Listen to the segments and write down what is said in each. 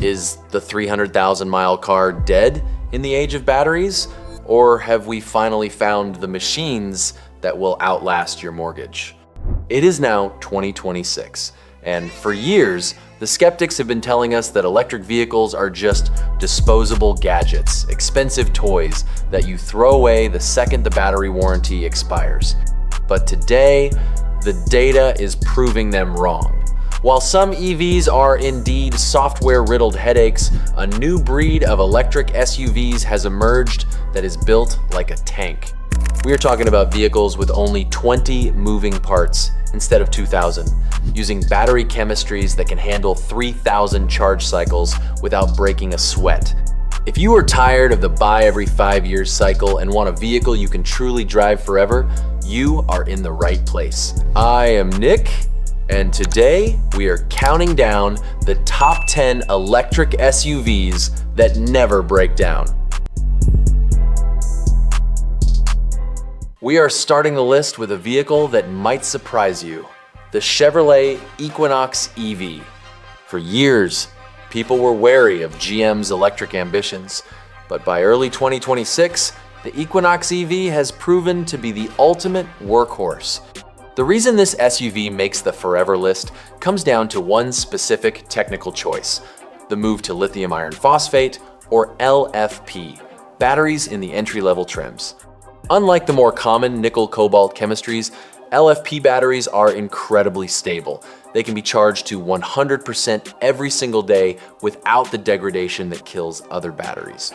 Is the 300,000 mile car dead in the age of batteries? Or have we finally found the machines that will outlast your mortgage? It is now 2026, and for years, the skeptics have been telling us that electric vehicles are just disposable gadgets, expensive toys that you throw away the second the battery warranty expires. But today, the data is proving them wrong. While some EVs are indeed software-riddled headaches, a new breed of electric SUVs has emerged that is built like a tank. We are talking about vehicles with only 20 moving parts instead of 2,000, using battery chemistries that can handle 3,000 charge cycles without breaking a sweat. If you are tired of the buy every 5 years cycle and want a vehicle you can truly drive forever, you are in the right place. I am Nick, and today we are counting down the top 10 electric SUVs that never break down. We are starting the list with a vehicle that might surprise you, the Chevrolet Equinox EV. For years, people were wary of GM's electric ambitions, but by early 2026, the Equinox EV has proven to be the ultimate workhorse. The reason this SUV makes the forever list comes down to one specific technical choice: the move to lithium iron phosphate, or LFP, batteries in the entry-level trims. Unlike the more common nickel-cobalt chemistries, LFP batteries are incredibly stable. They can be charged to 100% every single day without the degradation that kills other batteries.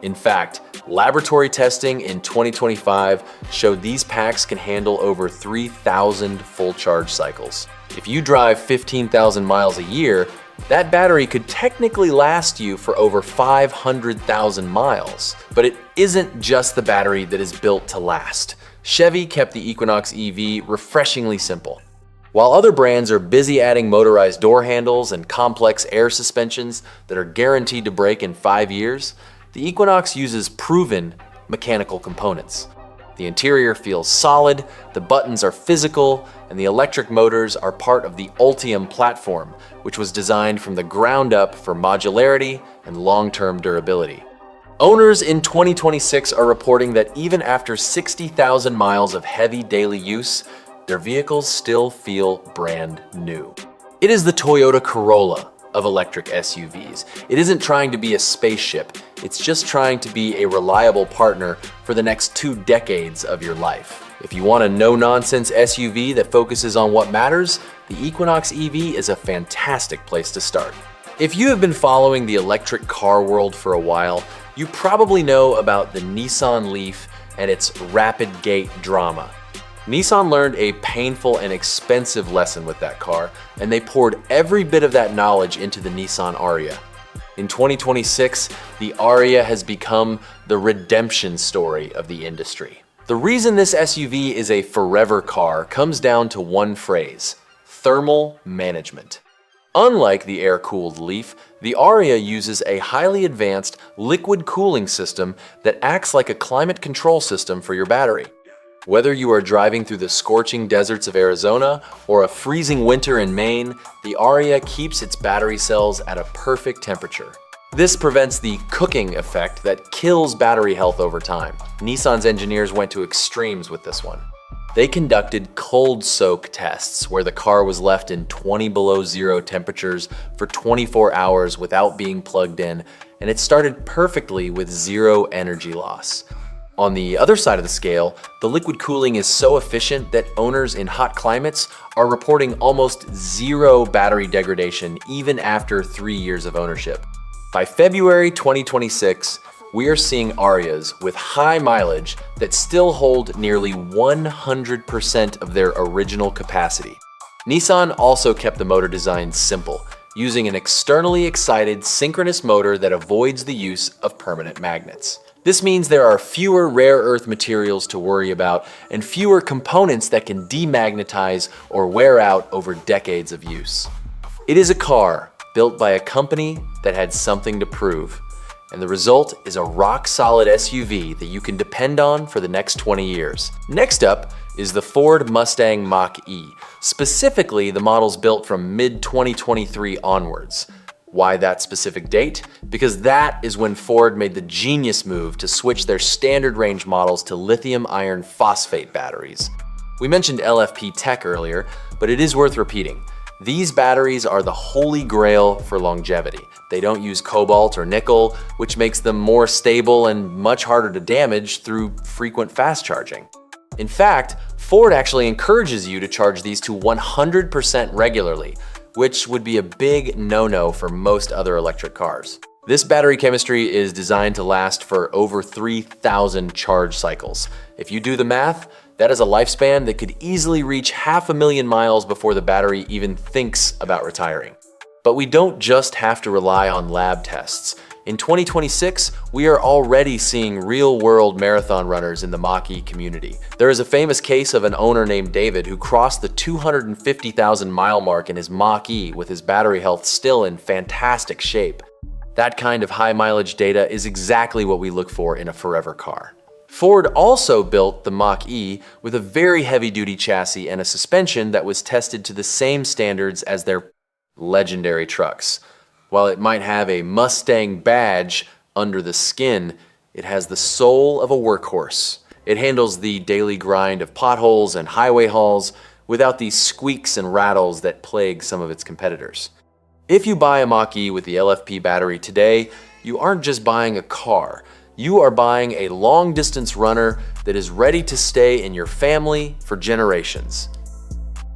In fact, laboratory testing in 2025 showed these packs can handle over 3,000 full charge cycles. If you drive 15,000 miles a year, that battery could technically last you for over 500,000 miles. But it isn't just the battery that is built to last. Chevy kept the Equinox EV refreshingly simple. While other brands are busy adding motorized door handles and complex air suspensions that are guaranteed to break in 5 years, the Equinox uses proven mechanical components. The interior feels solid, the buttons are physical, and the electric motors are part of the Ultium platform, which was designed from the ground up for modularity and long-term durability. Owners in 2026 are reporting that even after 60,000 miles of heavy daily use, their vehicles still feel brand new. It is the Toyota Corolla of electric SUVs. It isn't trying to be a spaceship, it's just trying to be a reliable partner for the next 2 decades of your life. If you want a no-nonsense SUV that focuses on what matters, the Equinox EV is a fantastic place to start. If you have been following the electric car world for a while, you probably know about the Nissan Leaf and its rapid gate drama. Nissan learned a painful and expensive lesson with that car, and they poured every bit of that knowledge into the Nissan Ariya. In 2026, the Ariya has become the redemption story of the industry. The reason this SUV is a forever car comes down to one phrase: thermal management. Unlike the air-cooled Leaf, the Ariya uses a highly advanced liquid cooling system that acts like a climate control system for your battery. Whether you are driving through the scorching deserts of Arizona or a freezing winter in Maine, the Ariya keeps its battery cells at a perfect temperature. This prevents the cooking effect that kills battery health over time. Nissan's engineers went to extremes with this one. They conducted cold soak tests where the car was left in 20 below zero temperatures for 24 hours without being plugged in, and it started perfectly with zero energy loss. On the other side of the scale, the liquid cooling is so efficient that owners in hot climates are reporting almost zero battery degradation even after 3 years of ownership. By February 2026, we are seeing Ariyas with high mileage that still hold nearly 100% of their original capacity. Nissan also kept the motor design simple, using an externally excited synchronous motor that avoids the use of permanent magnets. This means there are fewer rare earth materials to worry about and fewer components that can demagnetize or wear out over decades of use. It is a car built by a company that had something to prove, and the result is a rock-solid SUV that you can depend on for the next 20 years. Next up is the Ford Mustang Mach-E, specifically the models built from mid-2023 onwards. Why that specific date? Because that is when Ford made the genius move to switch their standard range models to lithium iron phosphate batteries. We mentioned LFP tech earlier, but it is worth repeating. These batteries are the holy grail for longevity. They don't use cobalt or nickel, which makes them more stable and much harder to damage through frequent fast charging. In fact, Ford actually encourages you to charge these to 100% regularly, which would be a big no-no for most other electric cars. This battery chemistry is designed to last for over 3,000 charge cycles. If you do the math, that is a lifespan that could easily reach 500,000 miles before the battery even thinks about retiring. But we don't just have to rely on lab tests. In 2026, we are already seeing real-world marathon runners in the Mach-E community. There is a famous case of an owner named David who crossed the 250,000 mile mark in his Mach-E with his battery health still in fantastic shape. That kind of high mileage data is exactly what we look for in a forever car. Ford also built the Mach-E with a very heavy-duty chassis and a suspension that was tested to the same standards as their legendary trucks. While it might have a Mustang badge under the skin, it has the soul of a workhorse. It handles the daily grind of potholes and highway hauls without the squeaks and rattles that plague some of its competitors. If you buy a Mach-E with the LFP battery today, you aren't just buying a car. You are buying a long-distance runner that is ready to stay in your family for generations.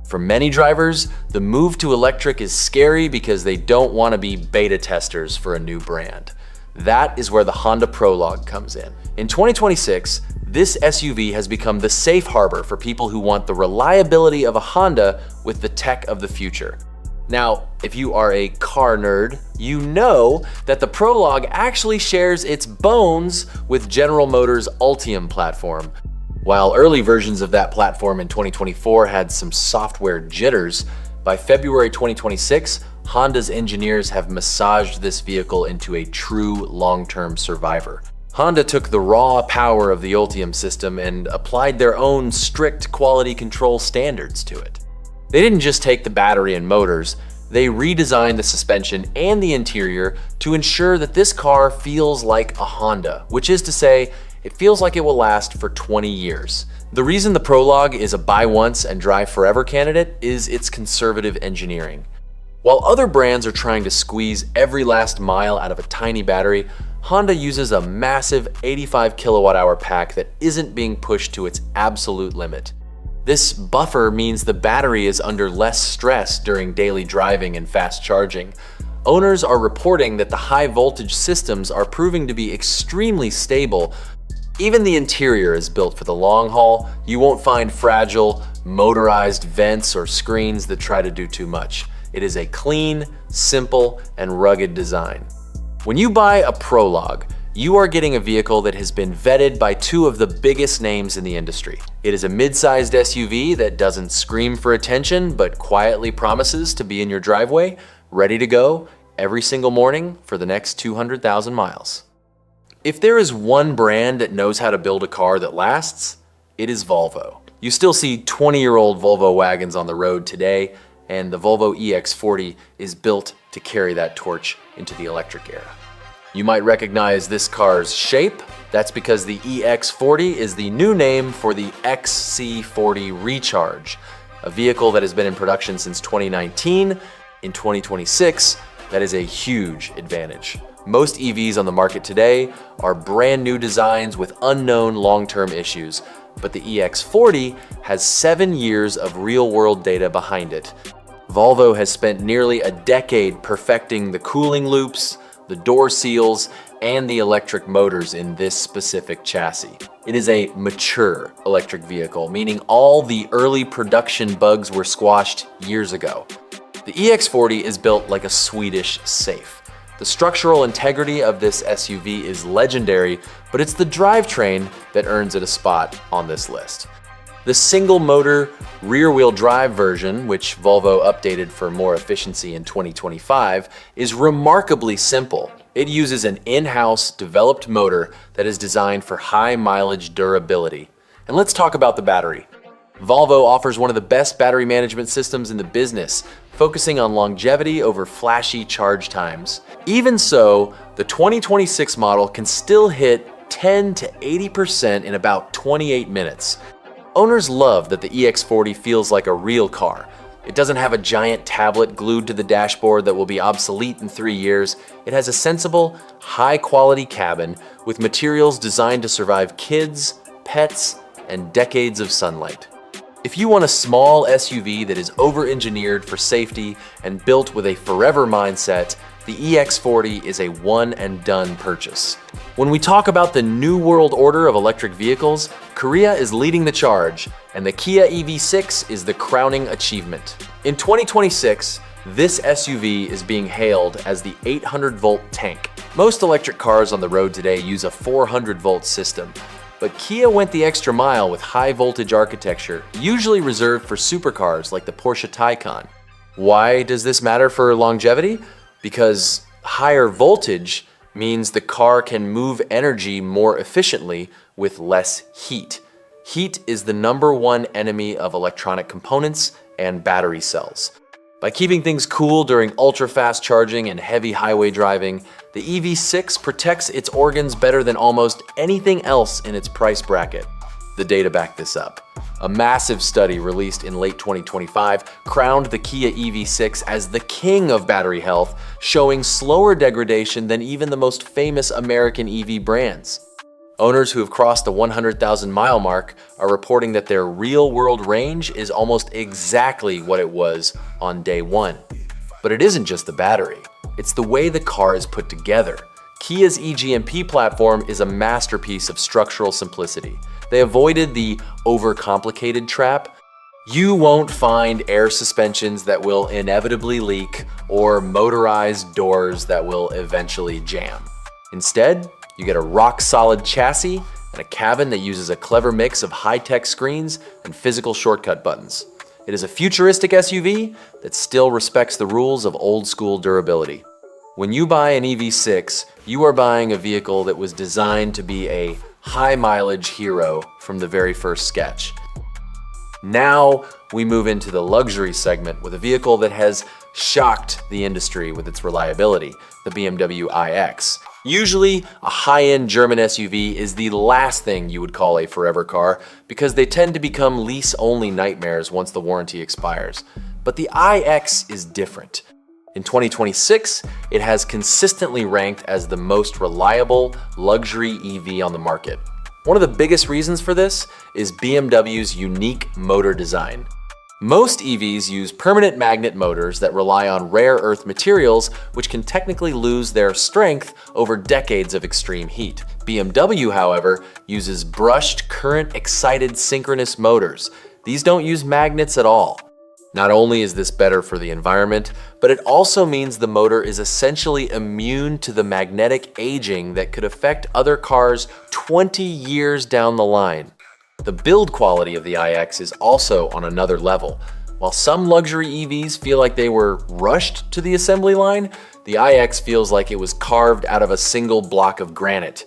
For many drivers, the move to electric is scary because they don't want to be beta testers for a new brand. That is where the Honda Prologue comes in. In 2026, this SUV has become the safe harbor for people who want the reliability of a Honda with the tech of the future. Now, if you are a car nerd, you know that the Prologue actually shares its bones with General Motors' Ultium platform. While early versions of that platform in 2024 had some software jitters, by February 2026, Honda's engineers have massaged this vehicle into a true long-term survivor. Honda took the raw power of the Ultium system and applied their own strict quality control standards to it. They didn't just take the battery and motors, they redesigned the suspension and the interior to ensure that this car feels like a Honda, which is to say, it feels like it will last for 20 years. The reason the Prologue is a buy once and drive forever candidate is its conservative engineering. While other brands are trying to squeeze every last mile out of a tiny battery, Honda uses a massive 85 kilowatt-hour pack that isn't being pushed to its absolute limit. This buffer means the battery is under less stress during daily driving and fast charging. Owners are reporting that the high voltage systems are proving to be extremely stable. Even the interior is built for the long haul. You won't find fragile, motorized vents or screens that try to do too much. It is a clean, simple, and rugged design. When you buy a Prologue, you are getting a vehicle that has been vetted by two of the biggest names in the industry. It is a mid-sized SUV that doesn't scream for attention, but quietly promises to be in your driveway, ready to go every single morning for the next 200,000 miles. If there is one brand that knows how to build a car that lasts, it is Volvo. You still see 20-year-old Volvo wagons on the road today, and the Volvo EX40 is built to carry that torch into the electric era. You might recognize this car's shape. That's because the EX40 is the new name for the XC40 Recharge, a vehicle that has been in production since 2019. In 2026, that is a huge advantage. Most EVs on the market today are brand new designs with unknown long-term issues, but the EX40 has 7 years of real-world data behind it. Volvo has spent nearly a decade perfecting the cooling loops, the door seals, and the electric motors in this specific chassis. It is a mature electric vehicle, meaning all the early production bugs were squashed years ago. The EX40 is built like a Swedish safe. The structural integrity of this SUV is legendary, but it's the drivetrain that earns it a spot on this list. The single-motor, rear-wheel drive version, which Volvo updated for more efficiency in 2025, is remarkably simple. It uses an in-house developed motor that is designed for high-mileage durability. And let's talk about the battery. Volvo offers one of the best battery management systems in the business. focusing on longevity over flashy charge times. Even so, the 2026 model can still hit 10 to 80% in about 28 minutes. Owners love that the EX40 feels like a real car. It doesn't have a giant tablet glued to the dashboard that will be obsolete in 3 years. It has a sensible, high-quality cabin with materials designed to survive kids, pets, and decades of sunlight. If you want a small SUV that is over-engineered for safety and built with a forever mindset, the EX40 is a one-and-done purchase. When we talk about the new world order of electric vehicles, Korea is leading the charge, and the Kia EV6 is the crowning achievement. In 2026, this SUV is being hailed as the 800-volt tank. Most electric cars on the road today use a 400-volt system, but Kia went the extra mile with high-voltage architecture, usually reserved for supercars like the Porsche Taycan. Why does this matter for longevity? Because higher voltage means the car can move energy more efficiently with less heat. Heat is the #1 enemy of electronic components and battery cells. By keeping things cool during ultra-fast charging and heavy highway driving, the EV6 protects its organs better than almost anything else in its price bracket. The data back this up. A massive study released in late 2025 crowned the Kia EV6 as the king of battery health, showing slower degradation than even the most famous American EV brands. Owners who have crossed the 100,000-mile mark are reporting that their real-world range is almost exactly what it was on day one. But it isn't just the battery, it's the way the car is put together. Kia's eGMP platform is a masterpiece of structural simplicity. They avoided the overcomplicated trap. You won't find air suspensions that will inevitably leak or motorized doors that will eventually jam. Instead, you get a rock-solid chassis and a cabin that uses a clever mix of high-tech screens and physical shortcut buttons. It is a futuristic SUV that still respects the rules of old-school durability. When you buy an EV6, you are buying a vehicle that was designed to be a high-mileage hero from the very first sketch. Now we move into the luxury segment with a vehicle that has shocked the industry with its reliability, the BMW iX. Usually, a high-end German SUV is the last thing you would call a forever car because they tend to become lease-only nightmares once the warranty expires. But the iX is different. In 2026, it has consistently ranked as the most reliable luxury EV on the market. One of the biggest reasons for this is BMW's unique motor design. Most EVs use permanent magnet motors that rely on rare earth materials, which can technically lose their strength over decades of extreme heat. BMW, however, uses brushed current excited synchronous motors. These don't use magnets at all. Not only is this better for the environment, but it also means the motor is essentially immune to the magnetic aging that could affect other cars 20 years down the line. The build quality of the iX is also on another level. While some luxury EVs feel like they were rushed to the assembly line, the iX feels like it was carved out of a single block of granite.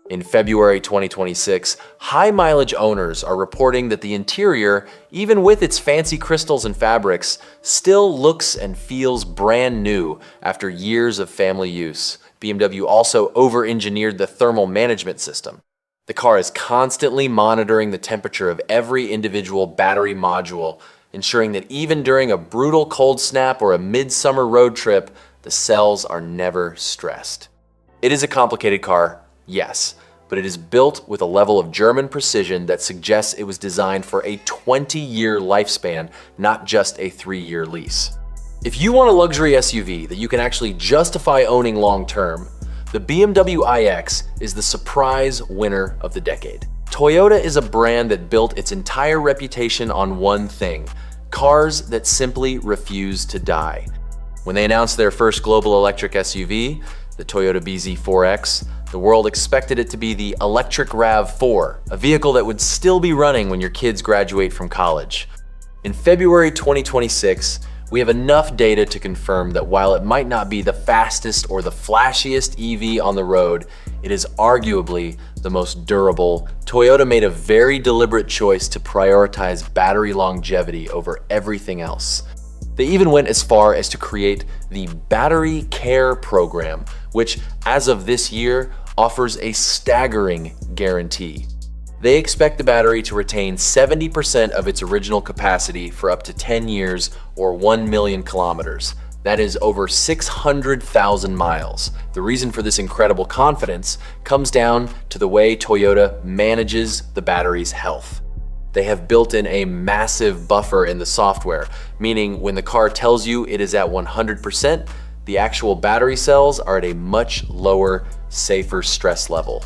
In February 2026, high-mileage owners are reporting that the interior, even with its fancy crystals and fabrics, still looks and feels brand new after years of family use. BMW also over-engineered the thermal management system. The car is constantly monitoring the temperature of every individual battery module, ensuring that even during a brutal cold snap or a midsummer road trip, the cells are never stressed. It is a complicated car, yes, but it is built with a level of German precision that suggests it was designed for a 20-year lifespan, not just a 3-year lease. If you want a luxury SUV that you can actually justify owning long-term, the BMW iX is the surprise winner of the decade. Toyota is a brand that built its entire reputation on one thing: cars that simply refuse to die. When they announced their first global electric SUV, the Toyota BZ4X, the world expected it to be the electric RAV4, a vehicle that would still be running when your kids graduate from college. In February 2026, we have enough data to confirm that while it might not be the fastest or the flashiest EV on the road, it is arguably the most durable. Toyota made a very deliberate choice to prioritize battery longevity over everything else. They even went as far as to create the Battery Care program, which as of this year offers a staggering guarantee. They expect the battery to retain 70% of its original capacity for up to 10 years or 1 million kilometers. That is over 600,000 miles. The reason for this incredible confidence comes down to the way Toyota manages the battery's health. They have built in a massive buffer in the software, meaning when the car tells you it is at 100%, the actual battery cells are at a much lower, safer stress level.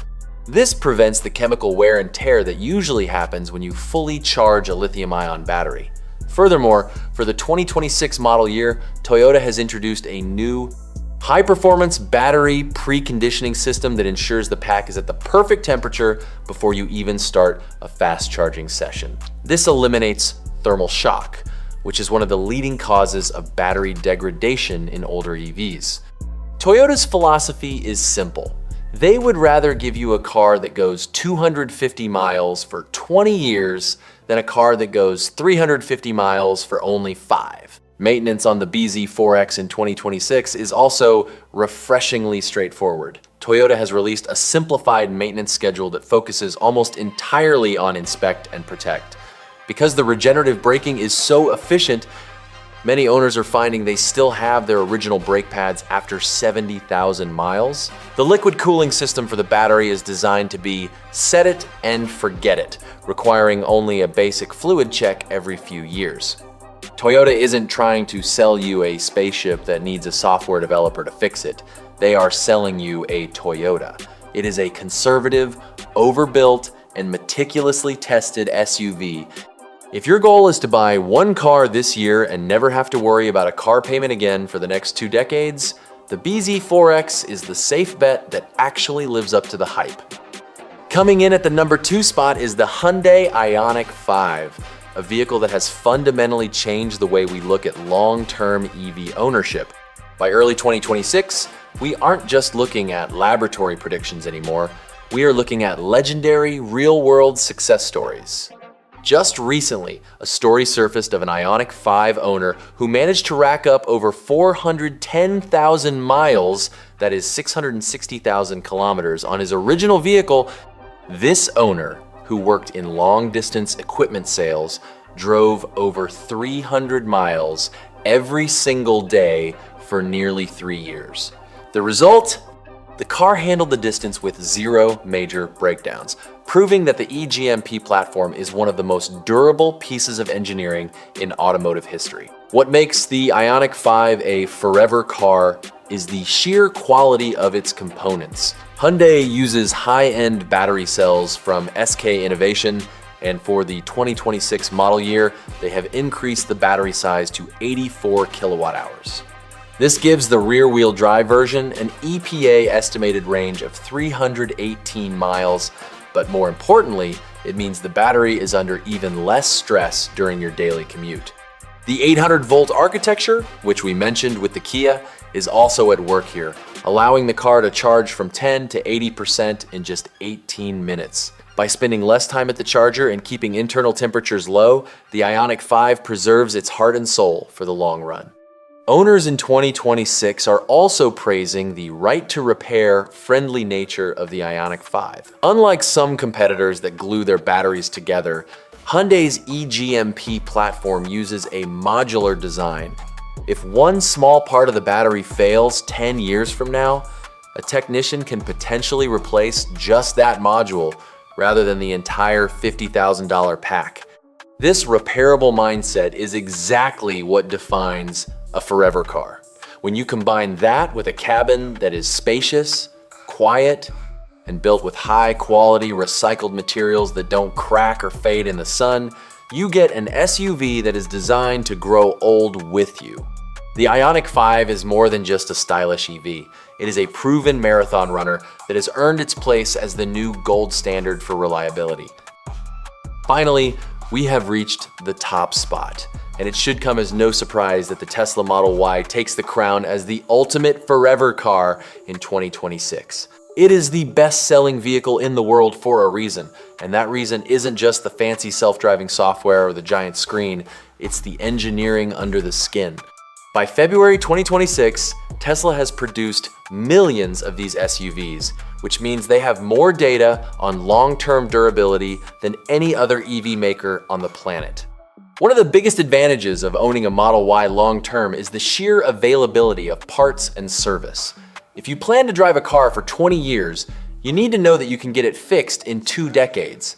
This prevents the chemical wear and tear that usually happens when you fully charge a lithium-ion battery. Furthermore, for the 2026 model year, Toyota has introduced a new high-performance battery preconditioning system that ensures the pack is at the perfect temperature before you even start a fast charging session. This eliminates thermal shock, which is one of the leading causes of battery degradation in older EVs. Toyota's philosophy is simple. They would rather give you a car that goes 250 miles for 20 years than a car that goes 350 miles for only 5. Maintenance on the bZ4X in 2026 is also refreshingly straightforward. Toyota has released a simplified maintenance schedule that focuses almost entirely on inspect and protect. Because the regenerative braking is so efficient, many owners are finding they still have their original brake pads after 70,000 miles. The liquid cooling system for the battery is designed to be set it and forget it, requiring only a basic fluid check every few years. Toyota isn't trying to sell you a spaceship that needs a software developer to fix it. They are selling you a Toyota. It is a conservative, overbuilt, and meticulously tested SUV. If your goal is to buy one car this year and never have to worry about a car payment again for the next 2 decades, the bZ4X is the safe bet that actually lives up to the hype. Coming in at the number 2 spot is the Hyundai Ioniq 5, a vehicle that has fundamentally changed the way we look at long-term EV ownership. By early 2026, we aren't just looking at laboratory predictions anymore, we are looking at legendary real-world success stories. Just recently, a story surfaced of an Ioniq 5 owner who managed to rack up over 410,000 miles, that is 660,000 kilometers, on his original vehicle. This owner, who worked in long-distance equipment sales, drove over 300 miles every single day for nearly 3 years. The result? The car handled the distance with 0 major breakdowns, proving that the eGMP platform is one of the most durable pieces of engineering in automotive history. What makes the Ioniq 5 a forever car is the sheer quality of its components. Hyundai uses high-end battery cells from SK Innovation, and for the 2026 model year, they have increased the battery size to 84 kilowatt hours. This gives the rear-wheel drive version an EPA estimated range of 318 miles, but more importantly, it means the battery is under even less stress during your daily commute. The 800-volt architecture, which we mentioned with the Kia, is also at work here, allowing the car to charge from 10 to 80% in just 18 minutes. By spending less time at the charger and keeping internal temperatures low, the Ioniq 5 preserves its heart and soul for the long run. Owners in 2026 are also praising the right-to-repair friendly nature of the Ioniq 5. Unlike some competitors that glue their batteries together, Hyundai's eGMP platform uses a modular design. If one small part of the battery fails 10 years from now, a technician can potentially replace just that module rather than the entire $50,000 pack. This repairable mindset is exactly what defines a forever car. When you combine that with a cabin that is spacious, quiet, and built with high-quality recycled materials that don't crack or fade in the sun, you get an SUV that is designed to grow old with you. The Ioniq 5 is more than just a stylish EV. It is a proven marathon runner that has earned its place as the new gold standard for reliability. Finally, we have reached the top spot, and it should come as no surprise that the Tesla Model Y takes the crown as the ultimate forever car in 2026. It is the best-selling vehicle in the world for a reason, and that reason isn't just the fancy self-driving software or the giant screen, it's the engineering under the skin. By February 2026, Tesla has produced millions of these SUVs, which means they have more data on long-term durability than any other EV maker on the planet. One of the biggest advantages of owning a Model Y long-term is the sheer availability of parts and service. If you plan to drive a car for 20 years, you need to know that you can get it fixed in 2 decades.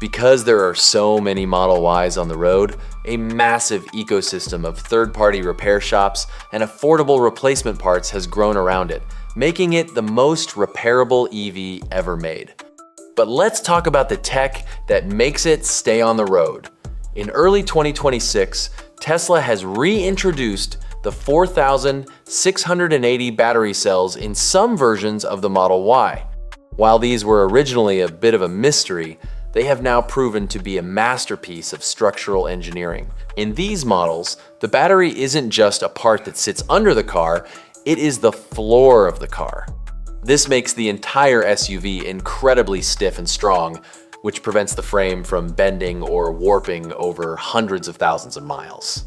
Because there are so many Model Ys on the road, a massive ecosystem of third-party repair shops and affordable replacement parts has grown around it, making it the most repairable EV ever made. But let's talk about the tech that makes it stay on the road. In early 2026, Tesla has reintroduced the 4,680 battery cells in some versions of the Model Y. While these were originally a bit of a mystery, they have now proven to be a masterpiece of structural engineering. In these models, the battery isn't just a part that sits under the car, it is the floor of the car. This makes the entire SUV incredibly stiff and strong, which prevents the frame from bending or warping over hundreds of thousands of miles.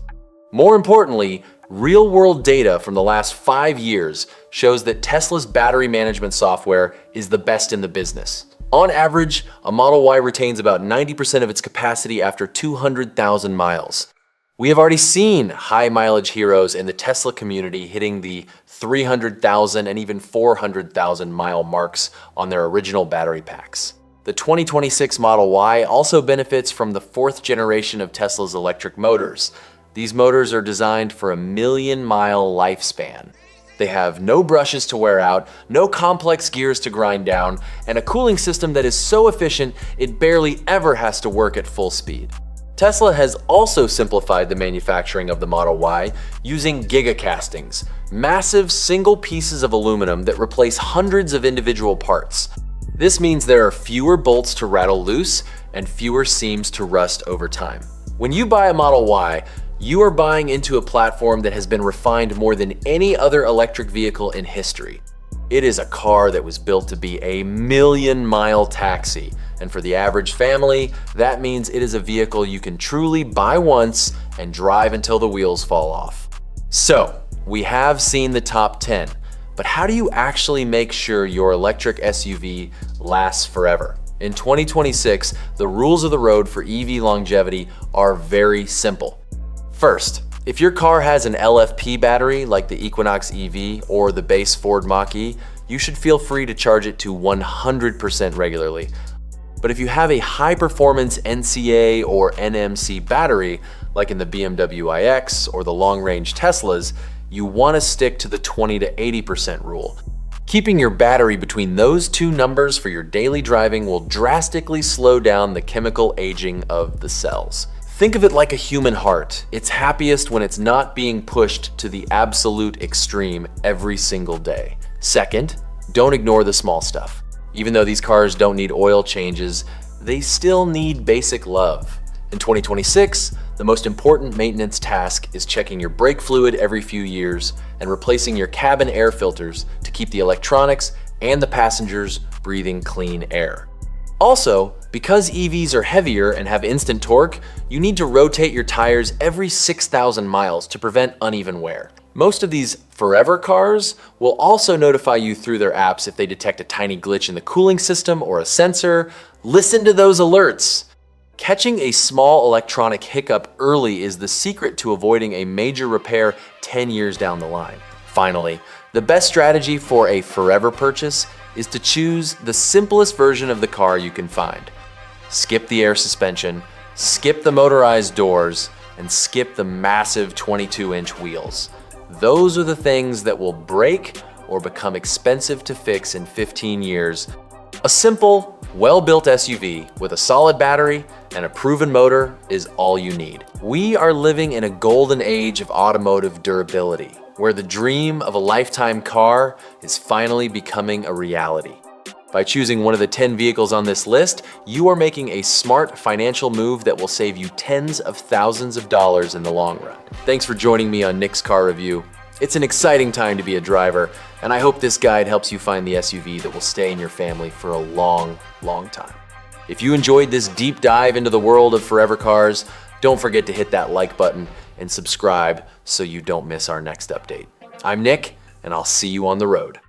More importantly, real-world data from the last 5 years shows that Tesla's battery management software is the best in the business. On average, a Model Y retains about 90% of its capacity after 200,000 miles. We have already seen high-mileage heroes in the Tesla community hitting the 300,000 and even 400,000 mile marks on their original battery packs. The 2026 Model Y also benefits from the 4th generation of Tesla's electric motors. These motors are designed for a 1,000,000-mile lifespan. They have no brushes to wear out, no complex gears to grind down, and a cooling system that is so efficient it barely ever has to work at full speed. Tesla has also simplified the manufacturing of the Model Y using gigacastings, massive single pieces of aluminum that replace hundreds of individual parts. This means there are fewer bolts to rattle loose and fewer seams to rust over time. When you buy a Model Y, you are buying into a platform that has been refined more than any other electric vehicle in history. It is a car that was built to be a 1,000,000-mile taxi, and for the average family, that means it is a vehicle you can truly buy once and drive until the wheels fall off. So, we have seen the top 10, but how do you actually make sure your electric SUV lasts forever? In 2026, the rules of the road for EV longevity are very simple. First, if your car has an LFP battery like the Equinox EV or the base Ford Mach-E, you should feel free to charge it to 100% regularly. But if you have a high-performance NCA or NMC battery, like in the BMW iX or the long-range Teslas, you want to stick to the 20 to 80% rule. Keeping your battery between those two numbers for your daily driving will drastically slow down the chemical aging of the cells. Think of it like a human heart. It's happiest when it's not being pushed to the absolute extreme every single day. Second, don't ignore the small stuff. Even though these cars don't need oil changes, they still need basic love. In 2026, the most important maintenance task is checking your brake fluid every few years and replacing your cabin air filters to keep the electronics and the passengers breathing clean air. Also, because EVs are heavier and have instant torque, you need to rotate your tires every 6,000 miles to prevent uneven wear. Most of these forever cars will also notify you through their apps if they detect a tiny glitch in the cooling system or a sensor. Listen to those alerts. Catching a small electronic hiccup early is the secret to avoiding a major repair 10 years down the line. Finally, the best strategy for a forever purchase is to choose the simplest version of the car you can find. Skip the air suspension, skip the motorized doors, and skip the massive 22-inch wheels. Those are the things that will break or become expensive to fix in 15 years. A simple, well-built SUV with a solid battery and a proven motor is all you need. We are living in a golden age of automotive durability, where the dream of a lifetime car is finally becoming a reality. By choosing one of the 10 vehicles on this list, you are making a smart financial move that will save you tens of thousands of dollars in the long run. Thanks for joining me on Nick's Car Review. It's an exciting time to be a driver, and I hope this guide helps you find the SUV that will stay in your family for a long, long time. If you enjoyed this deep dive into the world of forever cars, don't forget to hit that like button and subscribe so you don't miss our next update. I'm Nick, and I'll see you on the road.